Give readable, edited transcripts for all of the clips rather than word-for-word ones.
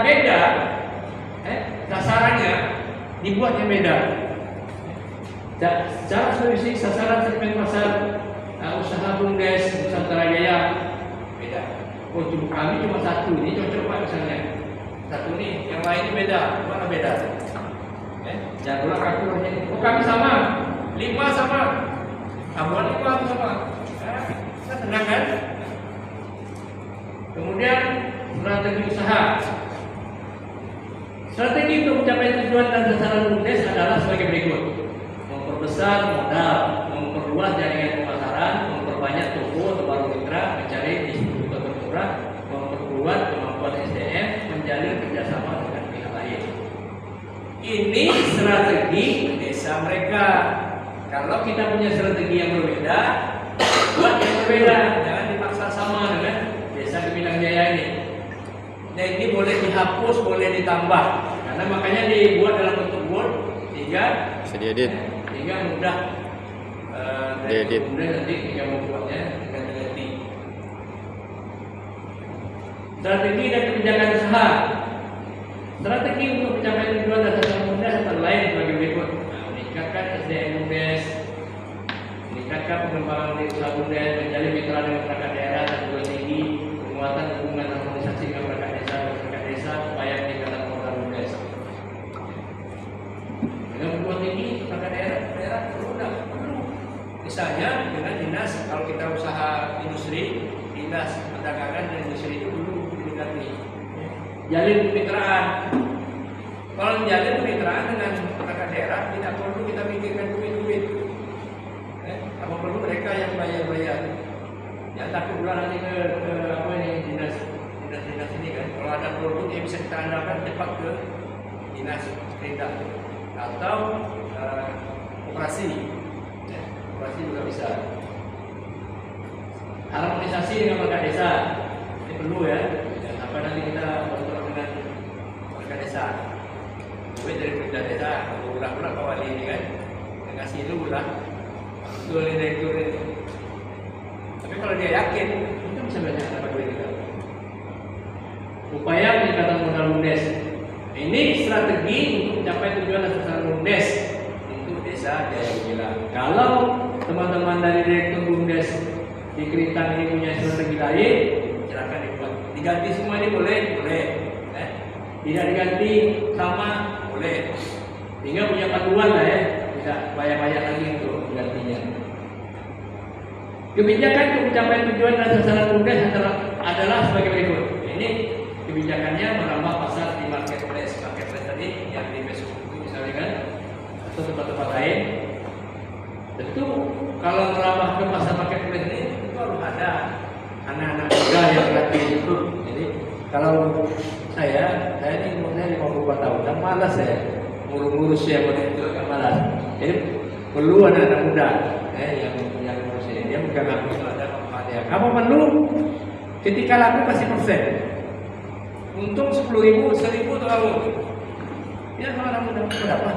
beda, sasarannya dibuat yang beda. Secara solusi sasaran segmen pasar usaha BUMDes Nusantara Jaya beda. Oh, kami cuma satu, ini cocok Pak misalnya. Satu nih, yang lain ini beda, mana beda? Jadwal kalkulasinya. Oh, kami sama, 5 sama, kamuan 5 sama. Kita tenang kan? Kemudian strategi usaha. Strategi untuk mencapai tujuan dan sasaran BUMDes adalah sebagai berikut: memperbesar modal, memperluas jaringan pemasaran, memperbanyak toko atau baru mitra, mencari distributor termurah, memperkuat kemampuan SDM, menjalin kerjasama dengan pihak lain. Ini strategi desa mereka. Kalau kita punya strategi yang berbeda, buat yang berbeda, jangan dipaksa sama dengan desa Gemilang Jaya ini. Nah, ini boleh dihapus, boleh ditambah, karena makanya dibuat dalam bentuk Word sehingga mudah diedit. Kemudian nanti kita membuatnya dengan ganti. Strategi dan kebijakan usaha. Strategi untuk mencapai tujuan dan sasaran BUMDes antara lain sebagai berikut: meningkatkan SDM BUMDes, meningkatkan pengembangan unit usaha BUMDes, menjalin mitra dengan perangkat daerah dan perguruan tinggi, penguatan hubungan harmonisasi dengan perangkat desa supaya meningkatkan modal BUMDes. Dengan perguruan tinggi, perangkat daerah perlu. Misalnya dengan dinas, kalau kita usaha industri, dinas perdagangan dan industri itu dulu didekati. Jalin kemitraan. Kalau menjalin kemitraan dengan perangkat daerah, tidak perlu kita pikirkan duit. Apa perlu mereka yang bayar. Ya takut pula nanti ke apa ini dinas ini kan. Kalau ada produk yang bisa kita andalkan cepat ke dinas perintah atau operasi. Operasi juga bisa. Harmonisasi dengan perangkat desa ini perlu ya. Apa nanti kita bertolak dengan perangkat desa. Duit dari perintah desa, ulah Pak Wali ini kan, kasih itu ulah. Direktur ini. Tapi kalau dia yakin, itu bisa banyak dapat duit kita. Upaya peningkatan modal BUMDes. Ini strategi untuk mencapai tujuan dan sasaran BUMDes untuk desa Jaya Gemilang. Kalau teman-teman dari direktur BUMDes di Kelitang ini punya strategi lain, silakan dibuat. Diganti semua ini boleh. Tidak diganti sama boleh. Tinggal punya panduan lah ya, bisa banyak-banyak lagi untuk gantinya. Kebijakan untuk mencapai tujuan dan sasaran BUMDes adalah sebagai berikut. Ini kebijakannya menambah pasar di marketplace tadi yang di Facebook itu misalnya kan, atau tempat-tempat lain. Tentu kalau merambah ke pasar marketplace ini itu harus ada anak-anak muda yang latih itu. Jadi kalau saya ini umurnya 54 tahun, kan malas saya ngurus yang itu kan malas. Jadi perlu anak-anak muda yang ngurus ini. Dia bukan aku itu ada manfaatnya. Kamu perlu ketika laku kasih persen. Untung 10.000, 1.000 terlalu. Dia kalau anak muda berapa?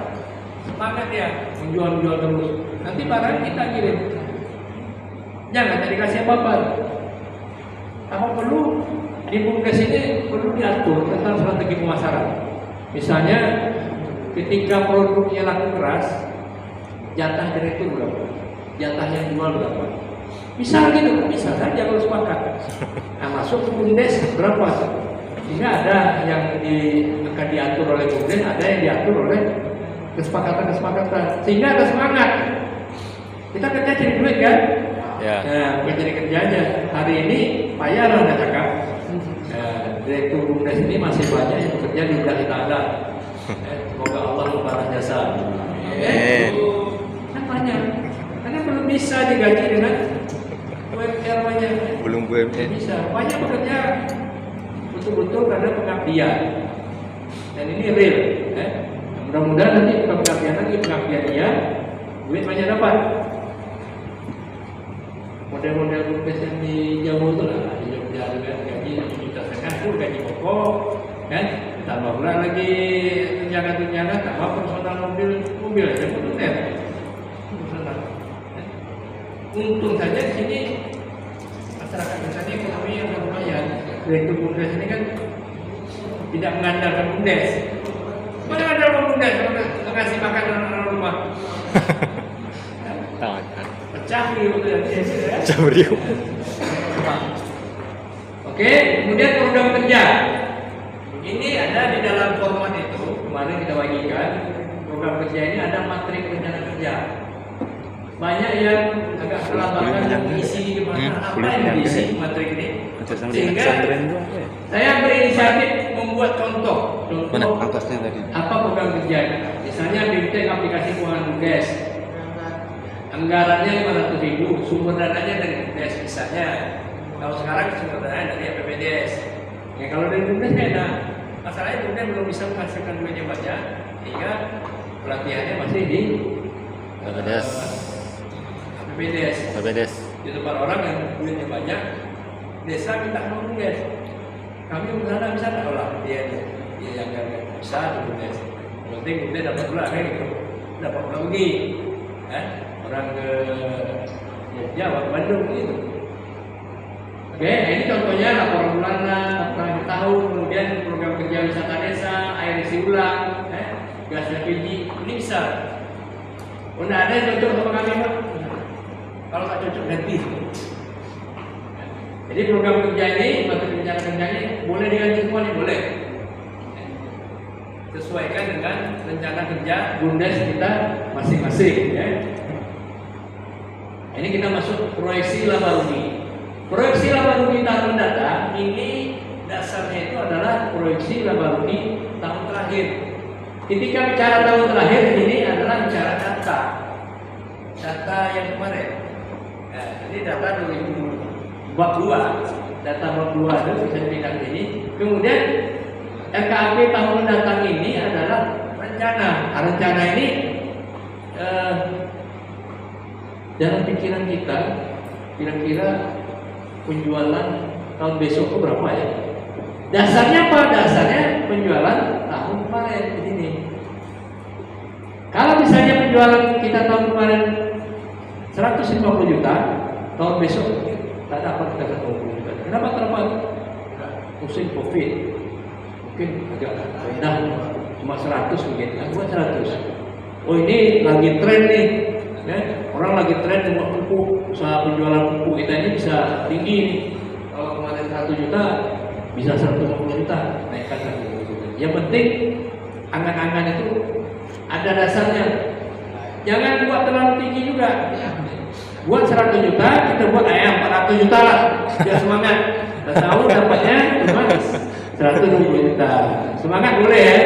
Semangat ya menjual terus. Nanti barang kita kirim. Jangan dikasih apa-apa. Apa perlu di BUMDes ini perlu diatur tentang strategi pemasaran. Misalnya ketika produknya laku keras, jatah direktur berapa? Jatah yang jual berapa? Bisa gitu, bisa saja kalau sepakat. Nah, masuk ke BUMDes berapa? Sehingga ada yang akan diatur oleh BUMDes, ada yang diatur oleh kesepakatan. Sehingga ada semangat. Kita kerja cari duit kan? Ya. Nah, bukan cari kerjanya. Hari ini payahlah Anda cakap. Direktur BUMDes ini masih banyak yang bekerja di bidang kita ada. Semoga Allah membalas jasa. Kan banyak. Karena belum bisa digaji dengan UMR banyak. Belum UMR. Bisa. Banyak bekerja betul-betul karena pengabdian. Dan ini real. Mudah-mudahan nanti pengabdian lagi pengabdian dia, duit banyak dapat. Model-model BUMDes yang di Jawa itu lah, di Jogja juga gaji 1,5 juta itu gaji pokok, kan? Tambah pula lagi tunjangan, tambah personal mobil aja pun net. Untung saja di sini masyarakat misalnya ekonomi yang lumayan. Direktur BUMDes ini kan tidak mengandalkan BUMDes. Mana ada BUMDes untuk ngasih makan orang rumah? Pecah beliau ya. Pecah beliau. Oke, kemudian program kerja. Ini ada di dalam format itu, kemarin kita bagikan. Program kerja ini ada materi rencana kerja. Banyak yang agak kelabakan isi gimana, apa yang diisi materi ini. Sehingga saya berinisiatif membuat contoh apa program kerja. Misalnya BIMTEK aplikasi keuangan BUMDes. Anggarannya 500.000, sumber dananya dari BUMDes misalnya. Kalau sekarang sumber dananya dari APBDes. Ya kalau dari BUMDes enak. Masalahnya BUMDes belum bisa menghasilkan duitnya banyak, sehingga pelatihannya masih di APBDes. Di tempat orang yang duitnya banyak, desa minta ke BUMDes. Kami berusaha bisa nggak olah dia yang nggak bisa di BUMDes. Yang penting BUMDes dapat pula kan gitu, dapat pula pergi. Orang ke Jawa, Bandung gitu. Oke, ini contohnya laporan bulanan, laporan akhir tahun, kemudian program kerja wisata desa, air isi ulang, gas LPG, ini bisa. Udah ada yang cocok sama kami Pak? Kalau tak cocok ganti. Jadi program kerja ini, materi rencana kerja ini boleh diganti semua nih, boleh. Sesuaikan dengan rencana kerja BUMDes kita masing-masing ya. Ini kita masuk proyeksi laba rugi. Proyeksi laba rugi tahun mendatang ini dasarnya itu adalah proyeksi laba rugi tahun terakhir. Ketika bicara tahun terakhir ini adalah bicara data yang kemarin. Nah, ini data 2022, data 2022 itu bisa dilihat ini. Kemudian RKAP tahun mendatang ini adalah rencana. Rencana ini dalam pikiran kita kira-kira penjualan tahun besok itu berapa ya? Dasarnya apa? Dasarnya penjualan tahun kemarin ini. Kalau misalnya penjualan kita tahun kemarin 150 juta, tahun besok tak dapat kita 120 juta. Kenapa terlambat? Musim COVID, mungkin agak rendah, cuma 100 mungkin, buat 100. Oh ini lagi tren nih. Orang lagi tren membuat pupuk, usaha penjualan pupuk kita ini bisa tinggi nih. Kalau kemarin 1 juta, bisa 150 juta, naikkan 150 juta. Yang penting angan-angan itu ada dasarnya. Jangan buat terlalu tinggi juga. Buat 100 juta, kita buat 400 juta lah, biar semangat. Kita tahu dapatnya cuma 120 juta. Semangat boleh ya,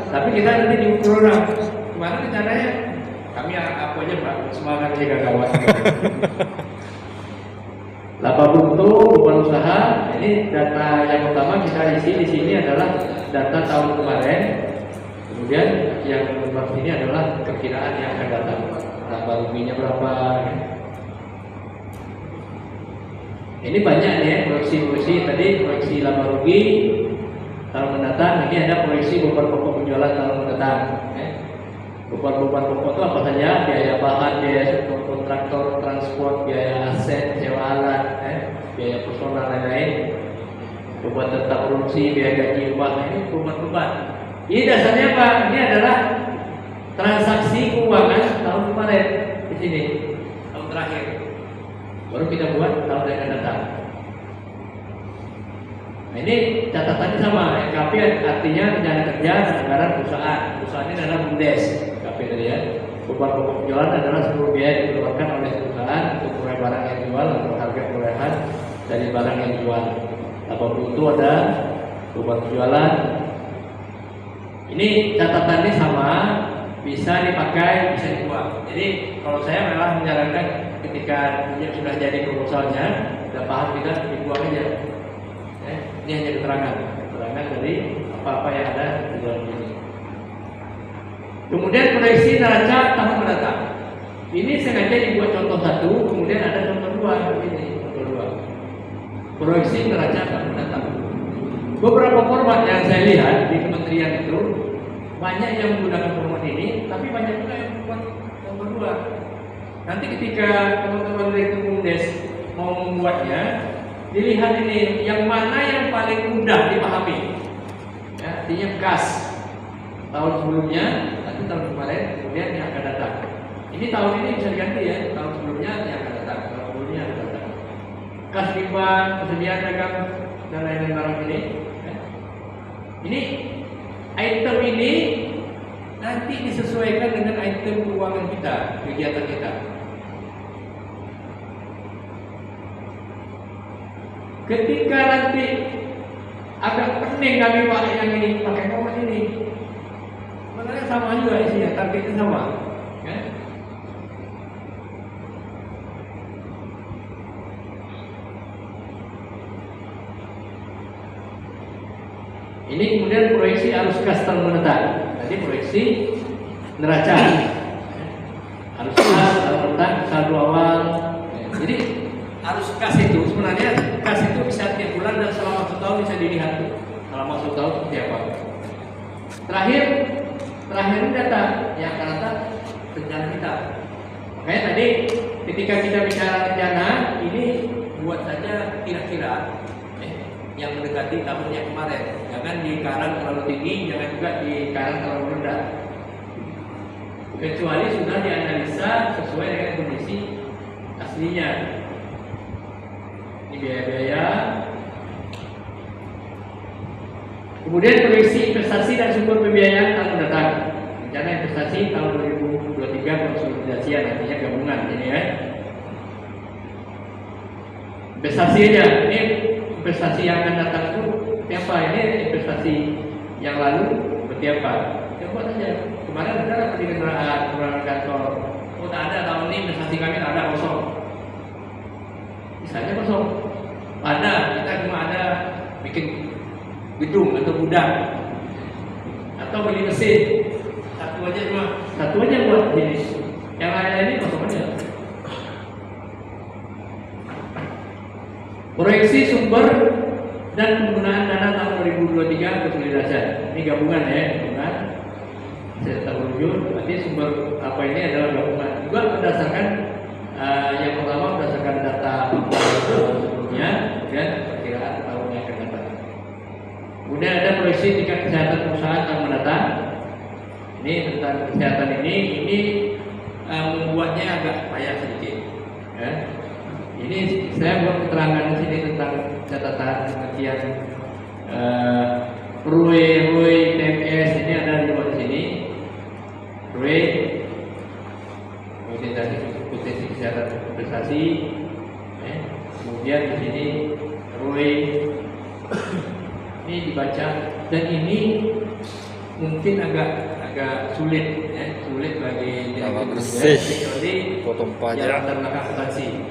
tapi kita nanti diukur orang. Kemana rencananya? Kami apa aja Pak, semangat jaga kawan. Laba buntu, beban usaha. Ini data yang pertama kita isi di sini adalah data tahun kemarin. Kemudian yang nomor ini adalah perkiraan yang akan datang. Laba ruginya berapa? Ini banyak nih ya, proyeksi tadi proyeksi laba rugi tahun mendatang. Ini ada proyeksi beban pokok penjualan tahun mendatang. Beban-beban pokok itu apa saja? Biaya bahan, biaya kontraktor, transport, biaya aset, sewa alat, biaya personal dan lain-lain. Beban tetap produksi, biaya gaji upah, ini beban-beban. Ini dasarnya apa? Ini adalah transaksi keuangan tahun kemarin di sini, tahun terakhir. Baru kita buat tahun yang akan datang. Nah, ini catatannya sama. RKP artinya rencana kerja dan anggaran perusahaan. Perusahaan ini adalah BUMDes. RKP tadi ya. Beban pokok penjualan adalah seluruh biaya yang dikeluarkan oleh perusahaan untuk proyek barang yang dijual atau harga perolehan dari barang yang dijual. Laba buntu ada beban penjualan. Ini catatannya sama, bisa dipakai, bisa dibuang. Jadi kalau saya malah menyarankan ketika sudah jadi proposalnya, sudah paham kita dibuang aja. Ini hanya keterangan dari apa-apa yang ada di dalam ini. Kemudian proyeksi neraca tahun mendatang. Ini sengaja dibuat contoh satu, kemudian ada contoh dua. Ini contoh dua. Proyeksi neraca tahun mendatang. Beberapa format yang saya lihat di kementerian itu banyak yang menggunakan format ini, tapi banyak juga yang membuat contoh dua. Nanti ketika teman-teman dari BUMDes mau membuatnya, dilihat ini yang mana yang paling mudah dipahami. Ya, artinya kas tahun sebelumnya, nanti tahun kemarin, kemudian yang akan datang. Ini tahun ini bisa diganti ya, tahun sebelumnya yang akan datang, tahun sebelumnya akan datang. Kas timban, persediaan dagang dan lain-lain barang ini. Ini item ini nanti disesuaikan dengan item keuangan kita, kegiatan kita. Ketika nanti agak pening kami Pak yang ini pakai komen ini, sebenarnya sama juga isinya, targetnya sama. Ya? Ini kemudian proyeksi arus kas tahun mendatang. Tadi proyeksi neraca, arus kas tahun mendatang, saldo awal. Jadi arus kas itu sebenarnya kas itu bisa tiap bulan dan selama 1 tahun bisa dilihat selama 1 tahun seperti apa. Terakhir ini data yang akan datang rencana kita. Makanya tadi ketika kita bicara rencana ini buat saja kira-kira yang mendekati tahun yang kemarin. Jangan di karang terlalu tinggi, jangan juga di karang terlalu rendah. Kecuali sudah dianalisa sesuai dengan kondisi aslinya. Ini biaya-biaya. Kemudian proyeksi investasi dan sumber pembiayaan tahun mendatang. Rencana investasi tahun 2023 konsolidasian, artinya gabungan ini ya. Investasi aja. Ini investasi yang akan datang itu apa? Ini investasi yang lalu seperti apa? Coba saja. Kemarin ada di kendaraan kantor. Oh tak ada, tahun ini investasi kami ada kosong. Misalnya kosong. Ada, kita cuma ada bikin gedung atau gudang atau beli mesin. Satu aja buat jenis. Yang lain ini kosong aja. Proyeksi sumber dan penggunaan dana tahun 2023 konsolidasi. Ini gabungan ya, gabungan. Saya terwujud. Berarti sumber apa ini adalah gabungan. Juga berdasarkan yang pertama berdasarkan data sebelumnya dan perkiraan tahun yang akan datang. Kemudian ada proyeksi tingkat kesehatan perusahaan tahun mendatang. Ini tentang kesehatan ini membuatnya agak payah sedikit. Ya. Ini saya buat keterangan di sini tentang catatan pengertian RUE, TMS ini ada di bawah sini. RUE, potensi kesehatan investasi. Kemudian di sini RUE ini dibaca dan ini mungkin agak sulit ya, sulit bagi bersih potong pajak yang terbelakang akuntansi.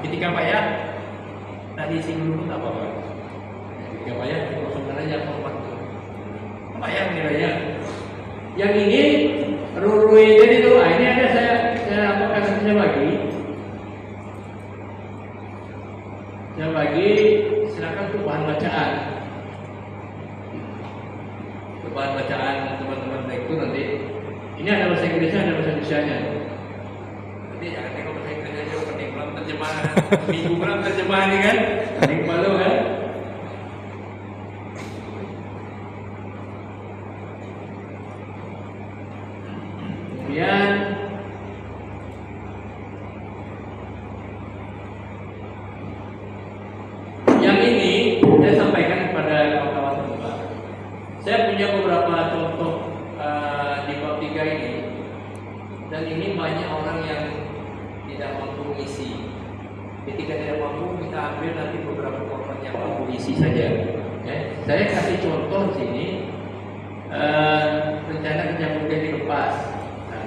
Ketika payah tadi isi dulu tak apa-apa. Ketika payah kosongkan aja format itu. Payah nilainya. Yang ini RUE jadi itu. Ini ada saya apakan saya bagi silakan tuh bahan bacaan. Bahan bacaan teman-teman baik itu nanti. Ini ada bahasa Inggrisnya, ada bahasa Indonesianya. Nanti jangan tengok bahasa Inggrisnya aja, pening belum terjemahan. Minggu belum terjemahan ini kan? Pening malu kan? Kemudian yang ini saya sampaikan kepada kawan-kawan semua. Saya punya beberapa contoh di bab 3 ini, dan ini banyak orang yang tidak mampu mengisi. Ketika tidak mampu, kita ambil nanti beberapa format yang mampu isi saja. Saya kasih contoh di sini rencana kerja muda di Kepas. Nah,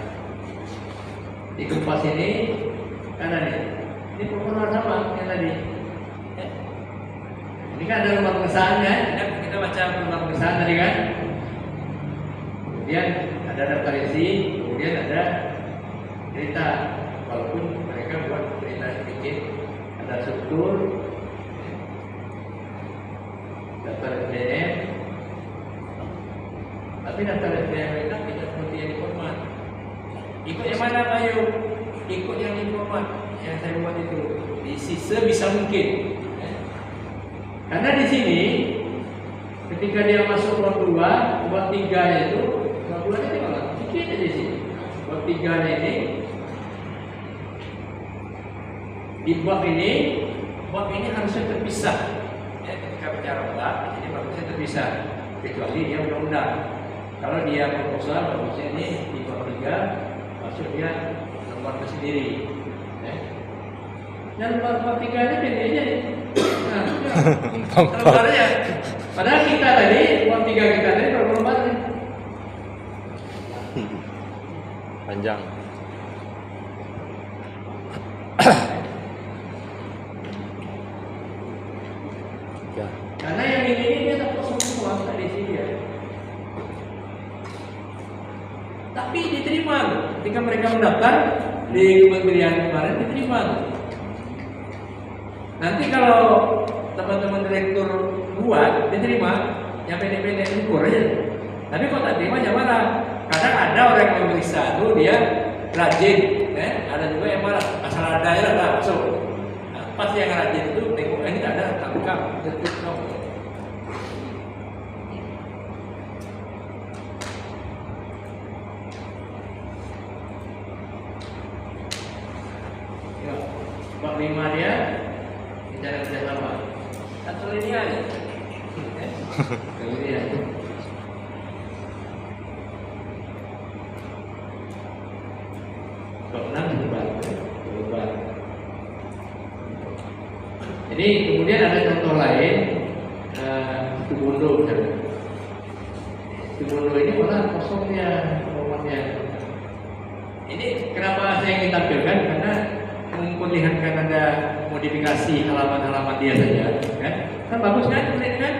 di Kepas ini kan ada nih, ini program sama yang tadi. Ini kan ada lembar pengesahan ya, kita baca lembar pengesahan tadi kan. Kemudian ada daftar isi, kemudian ada cerita. Walaupun mereka buat cerita sedikit, ada struktur, daftar SDM. Tapi daftar SDM mereka tidak seperti yang di format. Ikut yang mana Pak Ayu? Ikut yang di format yang saya buat itu. Diisi sebisa mungkin. Karena di sini Ketika dia masuk bab 2, bab 3 itu, bab 2 ini mana? Sedikit aja sih. Bab 3 ini, di bab ini harusnya terpisah. Ya, ketika bicara bab, ini bagusnya terpisah. Kecuali dia undang-undang. Kalau dia proposal, bagusnya ini di bab 3, masuk dia lembar sendiri. Ya. Dan bab 3 ini bedanya. Nah, lembarnya. Padahal kita tadi, bab 3 kita tadi berapa lembar nih? Panjang. Ya. Karena yang ini dia tak kosong semua, tak diisi dia. Tapi diterima ketika mereka mendaftar di kementerian kemarin, diterima. Nanti kalau teman-teman direktur buat diterima, yang pendek-pendek ukur aja. Tapi kok tak terima jangan marah. Kadang ada orang yang memeriksa itu dia rajin, ada juga yang marah. Asal ada ya lah masuk. Nah, pas yang rajin itu tengok ini tak ada, tak buka, tutup no. Ya, bab 5 dia bicara kerjasama. Satu ini aja. Ini aja. Kalau 6 berubah. Jadi kemudian ada contoh lain, Situbondo misalnya. Situbondo ini malah kosongnya formatnya. Ini kenapa saya ingin tampilkan karena memperlihatkan ada modifikasi halaman-halaman dia saja, kan? Kan bagus kan, ini kan?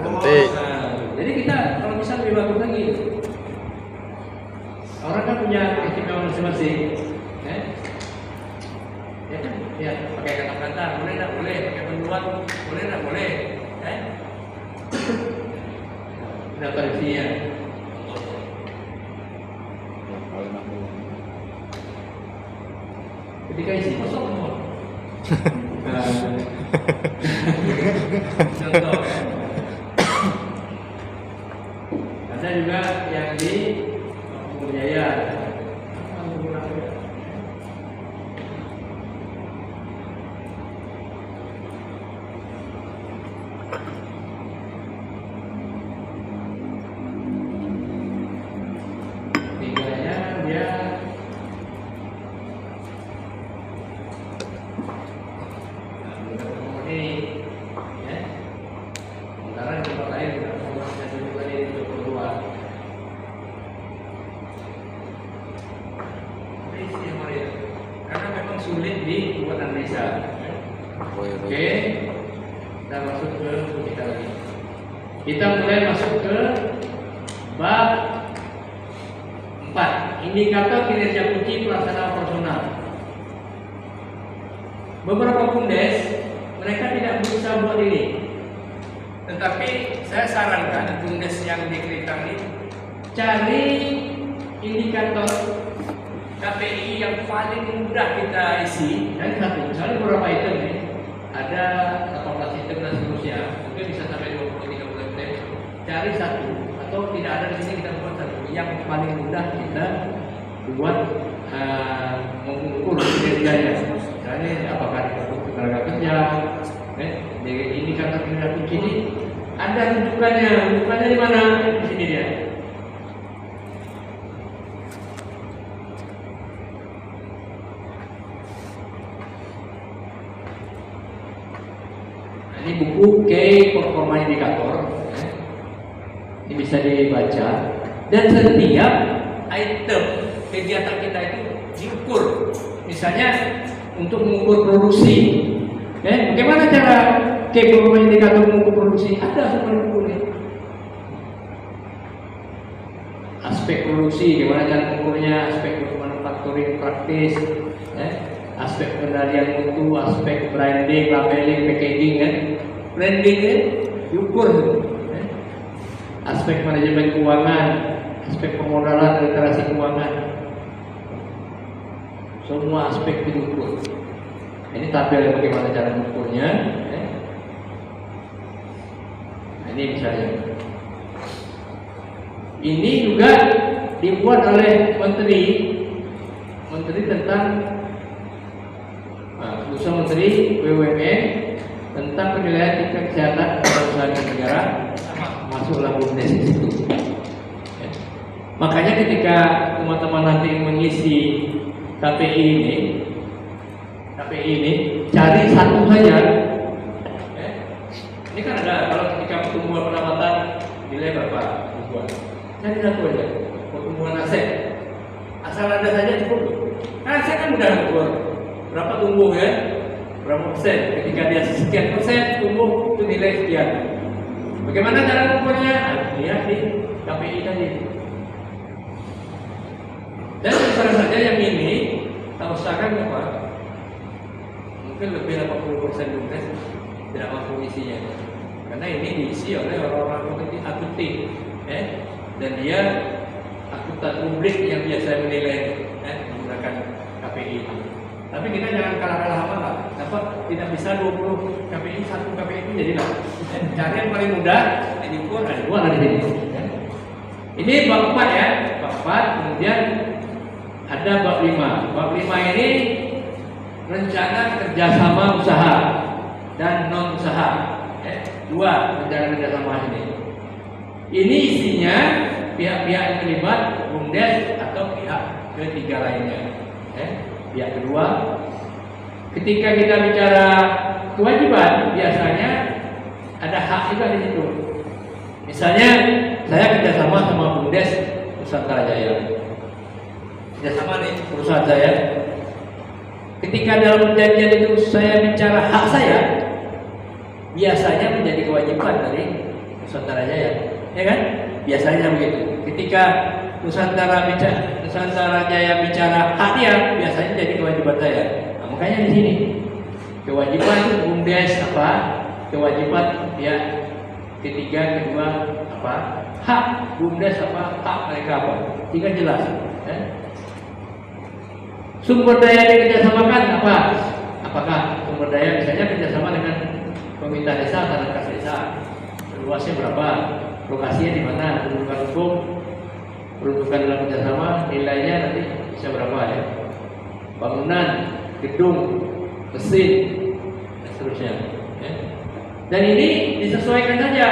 Cantik. Nah, jadi kita kalau bisa lebih bagus lagi. Orang kan punya keistimewaan masing-masing, ya kan? Ya, pakai kata-kata boleh tak boleh, pakai penjual boleh tak boleh, daftar isinya. Ketika isi kosong semua. Contoh. Ada juga yang di Jaya. Tiganya dia ini, ya. Sementara di tempat lain tidak mau jadi tadi untuk keluar. Karena memang sulit dibuat analisa. Oke, kita masuk ke kita lagi. Kita mulai masuk ke bab 4, indikator kinerja kunci pelaksanaan operasional. Beberapa BUMDes mereka tidak berusaha buat ini, tetapi saya sarankan BUMDes yang di Kelitang ini cari indikator KPI yang paling mudah kita isi dan satu, misalnya beberapa item nih, ada 18 item dan seterusnya, mungkin bisa sampai 20-30 item. Cari satu atau tidak ada di sini kita buat satu yang paling mudah kita buat mengukur kinerjanya. Misalnya apakah dibutuhkan tenaga kerja, indikator kinerja kunci ini ada rujukannya di mana? Di sini dia. Ini buku Key Performa Indicator, ini bisa dibaca. Dan setiap item kegiatan kita itu diukur. Misalnya untuk mengukur produksi, bagaimana cara Key Performa Indicator mengukur produksi? Ada semua bukunya. Aspek produksi, bagaimana cara mengukurnya? Aspek manufacturing praktis, aspek pengendalian mutu, aspek branding, labeling, packaging kan. Branding kan diukur aspek manajemen keuangan, aspek pemodalan, literasi keuangan, semua aspek diukur. Ini tampil bagaimana cara mengukurnya. Ini misalnya. Ini juga dibuat oleh menteri tentang usaha menteri BUMN tentang penilaian tingkat kesehatan perusahaan negara, masuklah BUMDes itu. Ya. Makanya ketika teman-teman nanti mengisi KPI ini cari satu saja. Ya. Ini kan ada kalau ketika pertumbuhan pendapatan nilai berapa? Cari satu aja. Pertumbuhan aset. Asal ada saja cukup. Kan aset kan mudah ukur. Berapa tumbuh ya? Berapa persen? Ketika dia sekian persen tumbuh itu nilai sekian. Bagaimana cara mengukurnya? Lihat di KPI tadi. Dan misalnya saja yang ini tak usahakan apa? Mungkin lebih 80% BUMDes tidak mampu isinya. Karena ini diisi oleh orang-orang akunting, dan dia akuntan publik yang biasa menilai menggunakan KPI itu. Tapi kita jangan kalah-kalah amat. Dapat tidak bisa 20 KPI, satu KPI itu jadilah. Cari yang paling mudah, diukur ada dua dari sini. Ini bab 4 ya, bab 4. Kemudian ada bab 5. Bab 5 ini rencana kerjasama usaha dan non usaha. Dua rencana kerjasama ini. Ini isinya pihak-pihak yang terlibat, BUMDes atau pihak ketiga lainnya. Pihak kedua, ketika kita bicara kewajiban, biasanya ada hak juga di situ. Misalnya, saya kerjasama sama BUMDes Nusantara Jaya. Kerjasama nih perusahaan saya. Ketika dalam perjanjian itu saya bicara hak saya, biasanya menjadi kewajiban dari Nusantara Jaya, ya kan? Biasanya begitu. Ketika Nusantara Jaya bicara hak dia, biasanya jadi kewajiban saya. Nah, makanya di sini kewajiban BUMDes apa? Kewajiban ya ketiga, kedua apa? Hak BUMDes apa? Hak mereka apa? Jika jelas. Sumber daya dikerjasamakan apa? Apakah sumber daya misalnya kerjasama dengan pemerintah desa atau kas desa? Luasnya berapa? Lokasinya di mana? Kedudukan hukum, peruntukan dalam kerjasama, nilainya nanti bisa berapa ya? Bangunan, gedung, mesin, dan seterusnya. Dan ini disesuaikan saja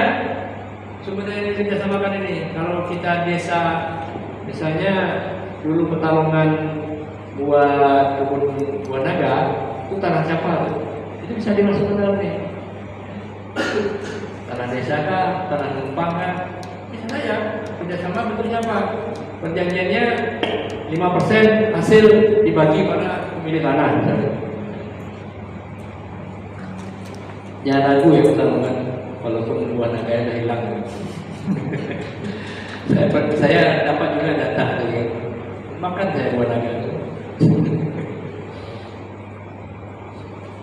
sumber daya dikerjasamakan ini. Kalau kita desa, misalnya dulu Petalongan buat kebun buah naga, itu tanah siapa? Itu bisa dimasukkan dalam ini. Tanah desa kah, tanah numpang kah? Bisa saja. Kerjasama bentuknya apa? Perjanjiannya 5% hasil dibagi pada pemilik tanah misalnya. Jangan ragu ya Petalongan, walaupun buah naga sudah hilang. saya dapat juga data dari makan saya buah naga.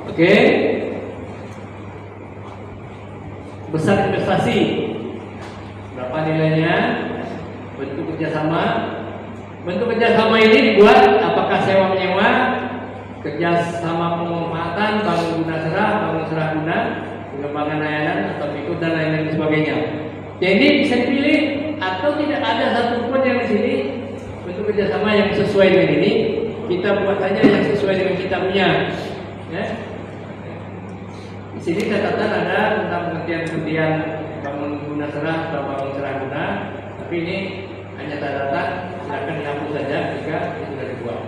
Oke. Besar investasi berapa nilainya? Bentuk kerjasama ini dibuat apakah sewa menyewa, kerjasama pemanfaatan, bangun guna serah, bangun serah guna, pengembangan layanan atau ikut dan lain-lain sebagainya. Jadi bisa dipilih atau tidak ada satupun yang di sini bentuk kerjasama yang sesuai dengan ini. Kita buat saja yang sesuai dengan kita punya. Ya. Di sini catatan ada tentang pengertian bangun guna serah atau bangun serah guna, tapi ini hanya catatan, silakan dihapus saja jika ini sudah dibuat.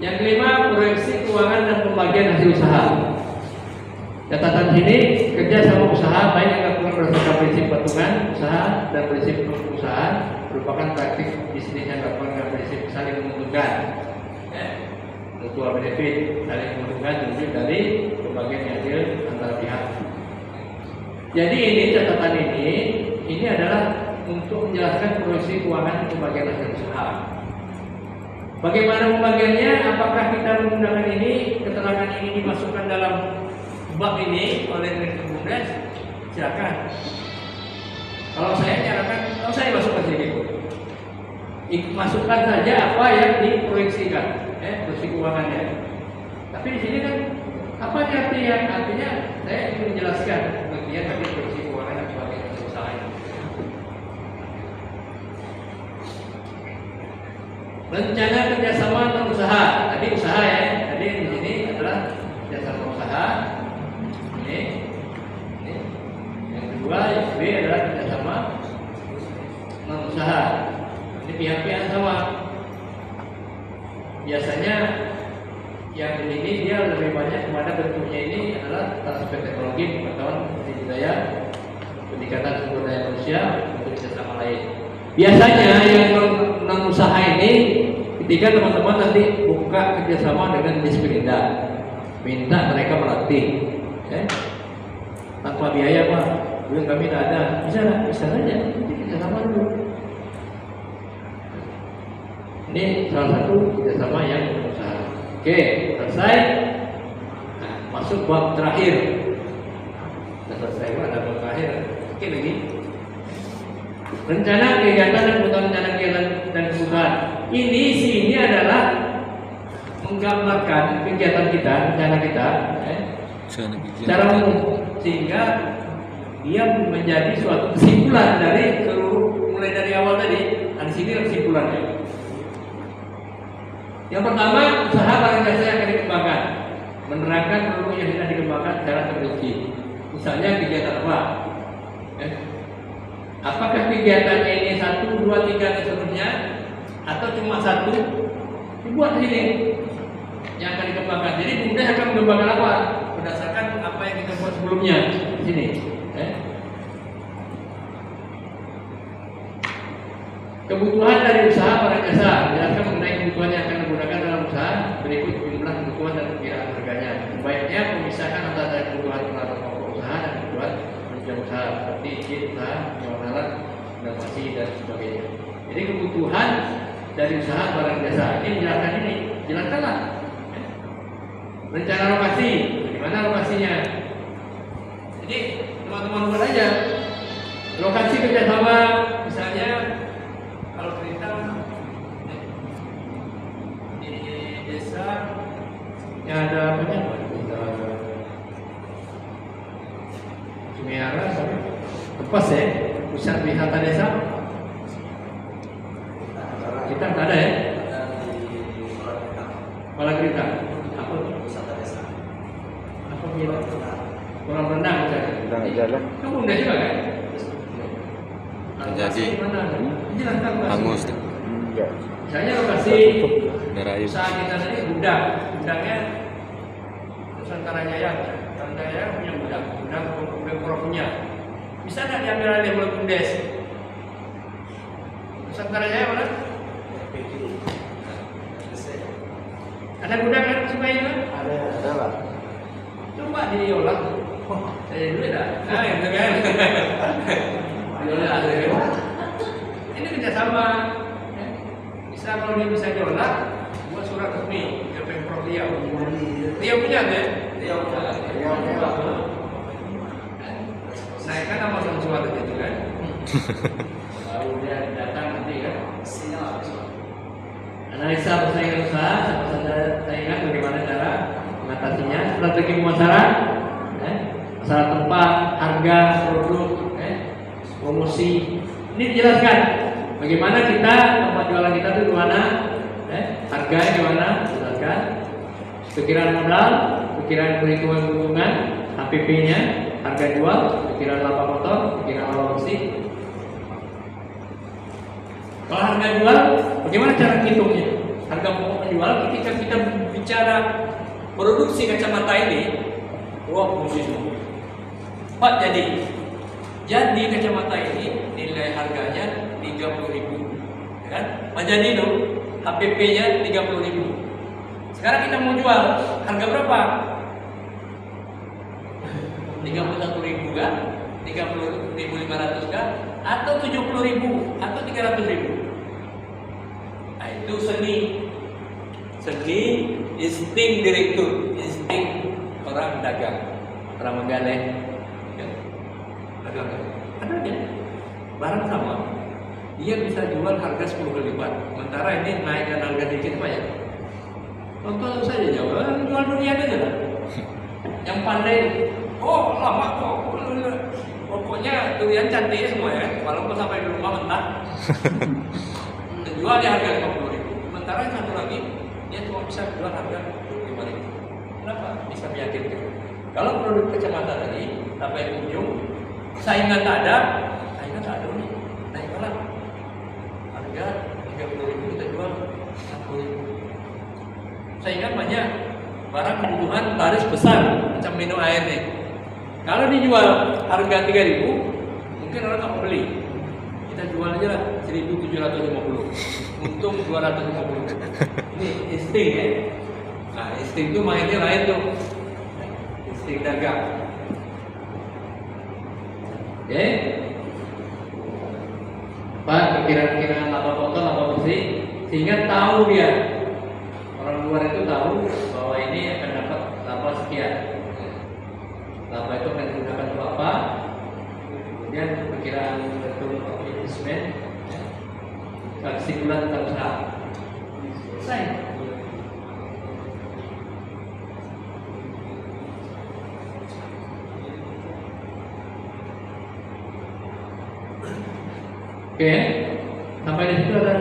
Yang kelima, proyeksi keuangan dan pembagian hasil usaha. Catatan sini kerja sama usaha baik yang dilakukan berdasarkan prinsip patungan usaha dan prinsip perusahaan merupakan praktik bisnis yang dilakukan dengan prinsip saling menguntungkan. Mutual benefit, saling menguntungkan tunjuk dari pembagian hasil antara pihak. Jadi ini catatan ini adalah untuk menjelaskan proyeksi keuangan dan pembagian hasil usaha. Bagaimana pembagiannya? Apakah kita menggunakan ini, keterangan ini dimasukkan dalam bab ini oleh Direktur BUMDes? Silakan. Kalau saya nyarakan, kalau saya masukkan sedikit, masukkan saja apa yang diproyeksikan, proyeksi keuangannya. Tapi di sini kan apa artinya? Artinya saya ingin menjelaskan pengertian dari proyeksi keuangan. Rencana kerjasama non usaha. Tadi usaha ya. Tadi di sini adalah kerjasama usaha. Ini. Yang kedua, yang B adalah kerjasama non usaha. Ini pihak-pihak sama. Biasanya yang ini dia lebih banyak kepada bentuknya ini adalah aspek teknologi, pengetahuan, budaya, peningkatan sumber daya manusia untuk kerjasama lain. Biasanya yang non usaha ini ketika teman-teman nanti buka kerjasama dengan Disperinda, minta mereka melatih, tanpa biaya Pak, belum kami tidak ada, bisa saja kerjasama dulu. Ini salah satu kerjasama yang non usaha. Oke, selesai. Nah, masuk bab terakhir. Selesai, ada bab terakhir. Oke lagi. Rencana kegiatan dan rencana kegiatan dan kebutuhan. Ini adalah menggambarkan kegiatan kita, rencana kita, secara umum, sehingga dia menjadi suatu kesimpulan dari seluruh, mulai dari awal tadi. Di sini kesimpulannya. Yang pertama, usaha barang jasa yang akan dikembangkan, menerangkan produk yang tidak dikembangkan secara terperinci. Misalnya kegiatan apa? Apakah kegiatannya ini 1, 2, 3 dan seterusnya, atau cuma 1? Dibuat di sini yang akan dikembangkan. Jadi mudah akan mengembangkan apa? Berdasarkan apa yang kita buat sebelumnya di sini. Kebutuhan dari usaha barang jasa, jelaskan mengenai kebutuhan yang akan digunakan dalam usaha. Berikut jumlah kebutuhan dan perkiraan harganya. Sebaiknya memisahkan antara kebutuhan pengelola pokok usaha dan kebutuhan penunjang usaha seperti izin usaha, penjualan, inovasi dan sebagainya. Jadi kebutuhan dari usaha barang jasa ini menjelaskan ini, jelaskanlah. Rencana lokasi, di mana lokasinya? Jadi teman-teman buat aja lokasi kerjasama, misalnya kalau cerita di desa yang ada banyak Sumiara, Tepas ya, pusat wisata desa. Kita tak ada ya. Kepala kereta. Apa? Wisata desa. Apa bilang? Kolam renang misalnya. Jalan. Kamu udah juga kan? Jadi. Hangus. Enggak. Misalnya lokasi usaha kita tadi gudang, gudangnya Nusantara Jaya punya gudang Pemprov punya. Bisa nggak diambil alih oleh Bumdes? Nusantara Jaya mana? Ada gudang kan Sungai kan? Ada lah. Coba diolah. Saya dulu dah. Nah, itu kan. Diolah. Ini kerjasama. Bisa kalau dia bisa diolah, buat surat resmi ke Pemprov Riau. Riau punya kan? Riau. Naikkan nama sesuatu itu kan? Baru dia datang nanti kan? Analisa persaingan usaha, persaingan bagaimana cara mengatasinya, strategi pemasaran, masalah tempat, harga, produk, promosi. Ini dijelaskan bagaimana kita tempat jualan kita itu di mana, harganya di mana, jelaskan. Pikiran modal, pikiran perhitungan keuntungan, HPP-nya, harga jual, pikiran laba motor, pikiran laba bersih. Kalau harga jual, bagaimana cara hitungnya? Harga pokok penjual ketika kita bicara produksi kacamata ini, fungsi semua. Pak, jadi kacamata ini nilai harganya 30.000, ya kan? Pak jadi dong, HPP-nya 30.000. Sekarang kita mau jual, harga berapa? 31.000 kan? 30.500 kan? Atau 70.000 atau 300.000? Nah, itu seni insting direktur, insting orang dagang, orang menggaleh. Dagang ada kan? Barang sama, dia bisa jual harga 10 kali lipat. Sementara ini naikkan harga dikit Pak ya. Contoh saja jual durian aja lah. Yang pandai, lama kok. Pokoknya durian cantik semua ya. Walaupun sampai di rumah mentah, jual di harga 50.000. Sementara yang satu lagi dia cuma bisa jual harga 5.000. Kenapa? Bisa meyakinkan. Kalau produk kacamata tadi sampai ujung saingan tak ada nih, naiklah harga 30.000 kita jual 40.000. Saingan banyak, barang kebutuhan baris besar macam minum air nih. Kalau dijual harga 3.000, mungkin orang nggak mau beli. Kita jual aja lah 1.750, untung 250. Ini insting ya. Nah, insting itu mainnya lain tuh, insting dagang. Oke, Pak, pikiran-pikiran laba kotor, laba bersih, sehingga tahu dia, orang luar itu tahu bahwa ini akan dapat laba sekian. Laba itu akan digunakan untuk apa? Kemudian perkiraan return of investment, kesimpulan tentang usaha. Selesai. Oke, sampai di situ ada